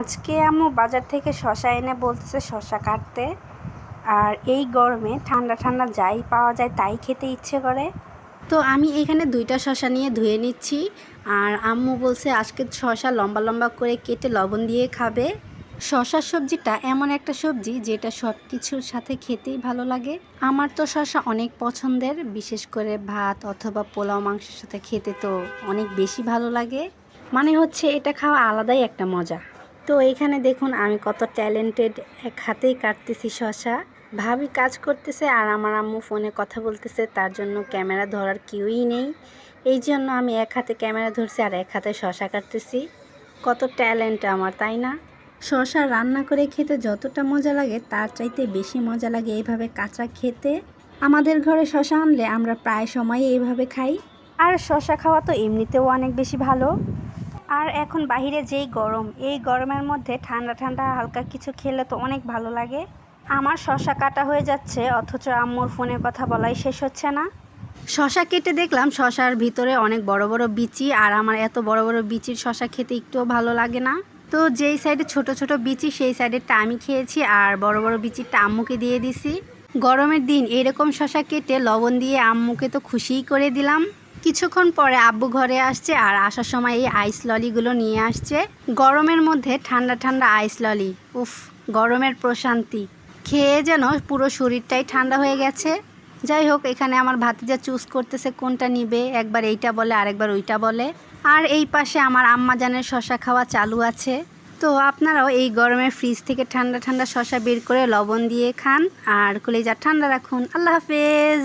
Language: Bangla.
আজকে আম্মু বাজার থেকে শসা এনে বলতেছে শসা কাটতে। আর এই গরমে ঠান্ডা ঠান্ডা যাই পাওয়া যায় তাই খেতে ইচ্ছে করে। তো আমি এখানে 2টা শসা নিয়ে ধুয়ে নিচ্ছি। আর আম্মু বলছে আজকে শসা লম্বা লম্বা করে কেটে লবণ দিয়ে খাবে। শসার সবজিটা এমন একটা সবজি যেটা সব কিছুর সাথে খেতেই ভালো লাগে। আমার তো শসা অনেক পছন্দের, বিশেষ করে ভাত অথবা পোলাও মাংসের সাথে খেতে তো অনেক বেশি ভালো লাগে। মানে হচ্ছে এটা খাওয়া আলাদাই একটা মজা। তো এখানে দেখুন আমি কত ট্যালেন্টেড, এক হাতেই কাটতেছি শসা। ভাবি কাজ করতেছে আর আমার আম্মু ফোনে কথা বলতেছে, তার জন্য ক্যামেরা ধরার কেউই নেই। এই জন্য আমি এক হাতে ক্যামেরা ধরছি আর এক হাতে শসা কাটতেছি। কত ট্যালেন্ট আমার, তাই না? শসা রান্না করে খেতে যতটা মজা লাগে তার চাইতে বেশি মজা লাগে এইভাবে কাঁচা খেতে। আমাদের ঘরে শসা আনলে আমরা প্রায় সময়ই এইভাবে খাই। আর শসা খাওয়া তো এমনিতেও অনেক বেশি ভালো। আর এখন বাহিরে যেই গরম, এই গরমের মধ্যে ঠান্ডা ঠান্ডা হালকা কিছু খেলে তো অনেক ভালো লাগে। আমার শসা কাটা হয়ে যাচ্ছে অথচ আম্মুর ফোনে কথা বলাই শেষ হচ্ছে না। শসা কেটে দেখলাম শসার ভিতরে অনেক বড় বড় বিচি, আর আমার এত বড় বড় বিচির শসা খেতে একটুও ভালো লাগে না। তো যেই সাইডে ছোট ছোট বিচি সেই সাইডেরটা আমি খেয়েছি আর বড় বড় বিচিরটা আম্মুকে দিয়ে দিছি। গরমের দিন এরকম শসা কেটে লবণ দিয়ে আম্মুকে তো খুশিই করে দিলাম। কিছুক্ষণ পরে আব্বু ঘরে আসছে আর আসার সময় এই আইস ললিগুলো নিয়ে আসছে। গরমের মধ্যে ঠান্ডা ঠান্ডা আইস ললি, উফ, গরমের প্রশান্তি। খেয়ে যেন পুরো শরীরটাই ঠান্ডা হয়ে গেছে। যাই হোক, এখানে আমার ভাতিজা চুজ করতেছে কোনটা নিবে, একবার এইটা বলে আরেকবার ওইটা বলে। আর এই পাশে আমার আম্মাজানের শসা খাওয়া চালু আছে। তো আপনারাও এই গরমে ফ্রিজ থেকে ঠান্ডা ঠান্ডা শসা বের করে লবণ দিয়ে খান আর কলিজা ঠান্ডা রাখুন। আল্লাহ হাফেজ।